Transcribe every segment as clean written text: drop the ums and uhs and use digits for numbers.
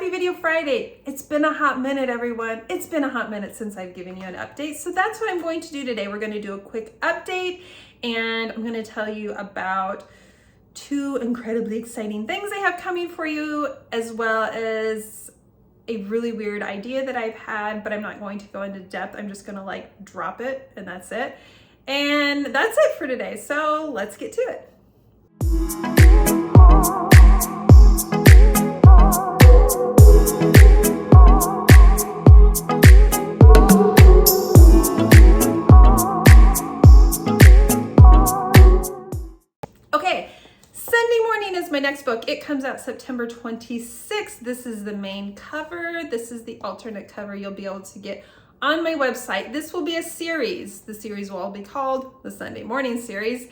Happy Video Friday. It's been a hot minute, everyone. It's been a hot minute since I've given you an update. So that's what I'm going to do today. We're going to do a quick update and I'm going to tell you about two incredibly exciting things I have coming for you, as well as a really weird idea that I've had, but I'm not going to go into depth. I'm just going to drop it and that's it. And that's it for today. So let's get to it. My next book. It comes out September 26th. This is the main cover. This is the alternate cover you'll be able to get on my website. This will be a series. The series will all be called the Sunday Morning series,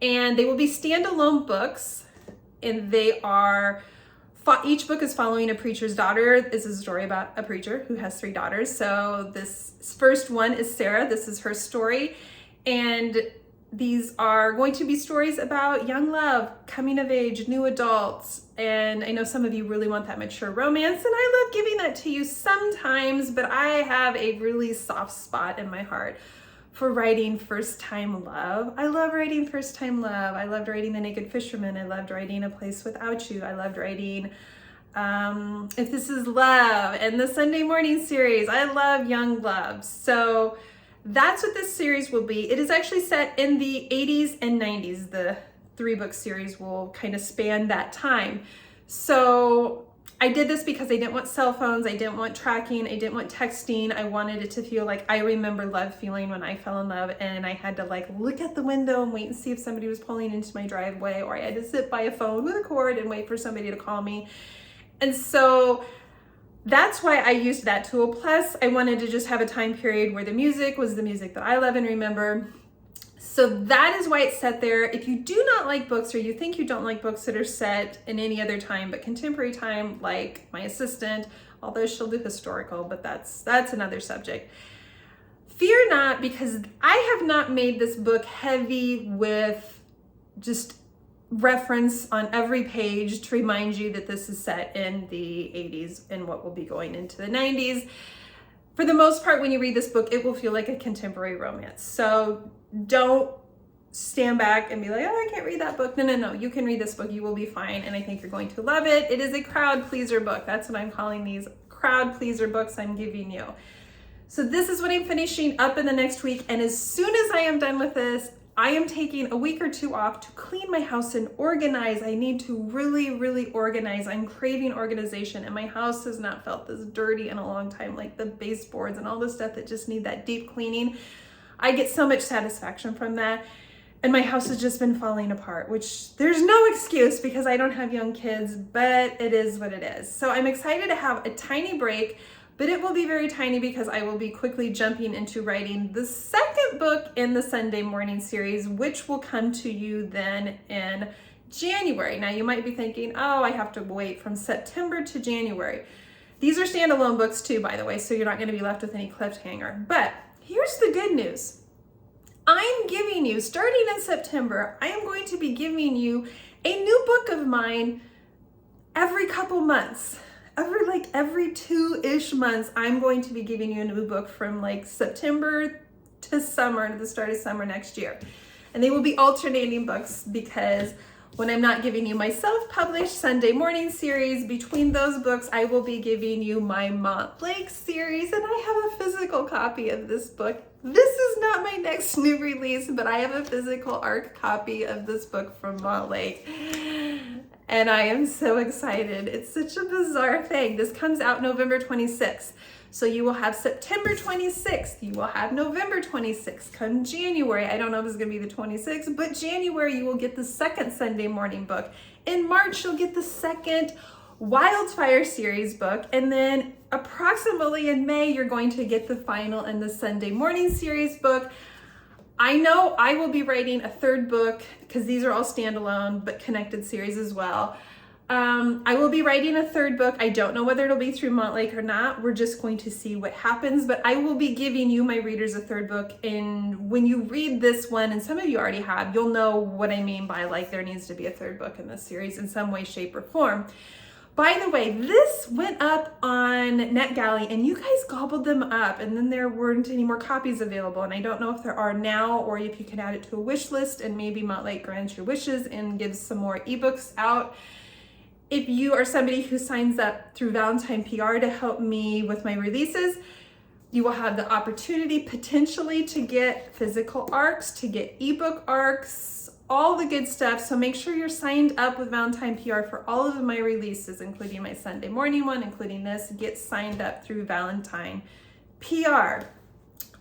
and they will be standalone books, and they are each book is following a preacher's daughter. This is a story about a preacher who has 3 daughters. So this first one is Sarah. This is her story, and these are going to be stories about young love, coming of age, new adults, and I know some of you really want that mature romance, and I love giving that to you sometimes, but I have a really soft spot in my heart for writing first-time love. I love writing first-time love. I loved writing The Naked Fisherman. I loved writing A Place Without You. I loved writing If This Is Love and the Sunday Morning series. I love young love. So that's what this series will be. It is actually set in the 80s and 90s. The 3-book series will kind of span that time. So I did this because I didn't want cell phones, I didn't want tracking, I didn't want texting. I wanted it to feel like I remember love feeling when I fell in love, and I had to look at the window and wait and see if somebody was pulling into my driveway, or I had to sit by a phone with a cord and wait for somebody to call me. And so that's why I used that tool. Plus, I wanted to just have a time period where the music was the music that I love and remember. So that is why it's set there. If you do not like books, or you think you don't like books that are set in any other time but contemporary time, like my assistant, although she'll do historical, but that's another subject. Fear not, because I have not made this book heavy with just reference on every page to remind you that this is set in the 80s and what will be going into the 90s. For the most part, when you read this book, it will feel like a contemporary romance. So don't stand back and be like, oh, I can't read that book. No. You can read this book. You will be fine. And I think you're going to love it. It is a crowd pleaser book. That's what I'm calling these crowd pleaser books I'm giving you. So this is what I'm finishing up in the next week. And as soon as I am done with this, I am taking a week or 2 off to clean my house and organize. I need to really, really organize. I'm craving organization, and my house has not felt this dirty in a long time, like the baseboards and all the stuff that just need that deep cleaning. I get so much satisfaction from that. And my house has just been falling apart, which there's no excuse because I don't have young kids, but it is what it is. So I'm excited to have a tiny break, but it will be very tiny because I will be quickly jumping into writing the second book in the Sunday Morning series, which will come to you then in January. Now you might be thinking, oh, I have to wait from September to January. These are standalone books too, by the way, so you're not going to be left with any cliffhanger. But here's the good news. I'm giving you, starting in September, I am going to be giving you a new book of mine every couple months. Every 2-ish months, I'm going to be giving you a new book from September to summer, to the start of summer next year. And they will be alternating books, because when I'm not giving you my self-published Sunday Morning series, between those books, I will be giving you my Montlake series, and I have a physical copy of this book. This is not my next new release, but I have a physical ARC copy of this book from Montlake. And I am so excited. It's such a bizarre thing. This comes out November 26th. So you will have September 26th. You will have November 26th. Come January, I don't know if it's gonna be the 26th, but January you will get the second Sunday Morning book. In March, you'll get the second Wildfire series book. And then approximately in May, you're going to get the final and the Sunday Morning series book. I know I will be writing a 3rd book, because these are all standalone but connected series as well. I will be writing a 3rd book. I don't know whether it'll be through Montlake or not. We're just going to see what happens, but I will be giving you, my readers, a 3rd book. And when you read this one, and some of you already have, you'll know what I mean by there needs to be a 3rd book in this series in some way, shape, or form. By the way, this went up on NetGalley and you guys gobbled them up, and then there weren't any more copies available, and I don't know if there are now or if you can add it to a wish list and maybe Montlake grants your wishes and gives some more ebooks out. If you are somebody who signs up through Valentine PR to help me with my releases, you will have the opportunity potentially to get physical ARCs, to get ebook ARCs, all the good stuff. So make sure you're signed up with Valentine PR for all of my releases, including my Sunday morning one, including this. Get signed up through Valentine PR.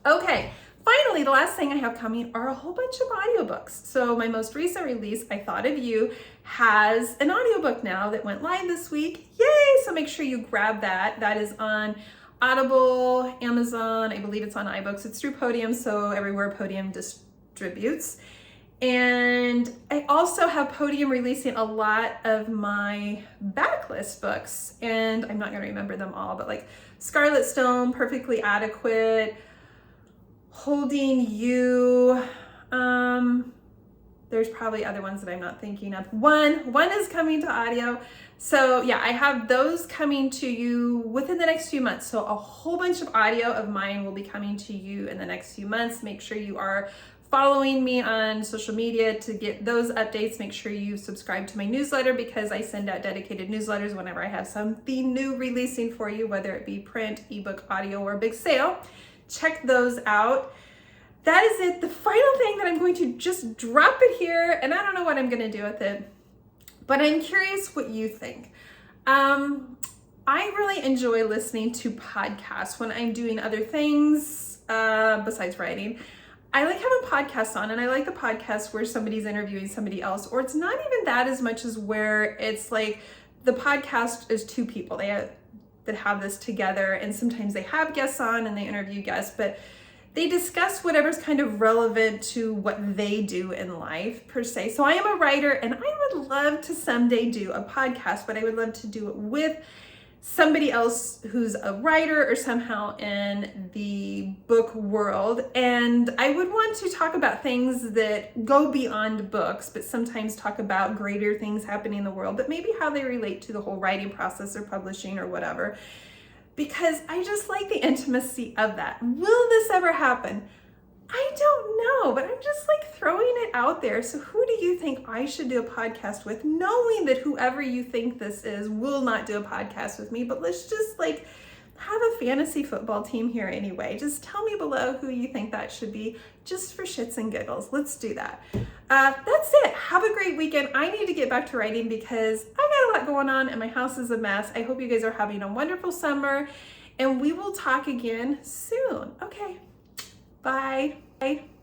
Okay, finally, the last thing I have coming are a whole bunch of audiobooks. So my most recent release, I Thought of You, has an audiobook now that went live this week. Yay! So make sure you grab that. That is on Audible, Amazon, I believe it's on iBooks. It's through Podium, so everywhere Podium distributes. And I also have Podium releasing a lot of my backlist books, and I'm not going to remember them all, but like Scarlet Stone, Perfectly Adequate, Holding You, there's probably other ones that I'm not thinking of. One is coming to audio. So yeah, I have those coming to you within the next few months. So a whole bunch of audio of mine will be coming to you in the next few months. Make sure you are following me on social media to get those updates. Make sure you subscribe to my newsletter because I send out dedicated newsletters whenever I have something new releasing for you, whether it be print, ebook, audio, or a big sale. Check those out. That is it. The final thing that I'm going to just drop it here, and I don't know what I'm going to do with it, but I'm curious what you think. I really enjoy listening to podcasts when I'm doing other things besides writing. I like having podcasts on, and I like the podcast where somebody's interviewing somebody else, or it's not even that as much as where it's like the podcast is two people that have this together, and sometimes they have guests on and they interview guests, but they discuss whatever's kind of relevant to what they do in life per se. So I am a writer, and I would love to someday do a podcast, but I would love to do it with somebody else who's a writer or somehow in the book world. And I would want to talk about things that go beyond books, but sometimes talk about greater things happening in the world, but maybe how they relate to the whole writing process or publishing or whatever, because I just like the intimacy of that. Will this ever happen? I don't know, but I'm just like throwing it out there. So who do you think I should do a podcast with, knowing that whoever you think this is will not do a podcast with me, but let's just like have a fantasy football team here anyway. Just tell me below who you think that should be, just for shits and giggles. Let's do that. That's it. Have a great weekend. I need to get back to writing because I got a lot going on and my house is a mess. I hope you guys are having a wonderful summer, and we will talk again soon. Okay. Bye. Bye.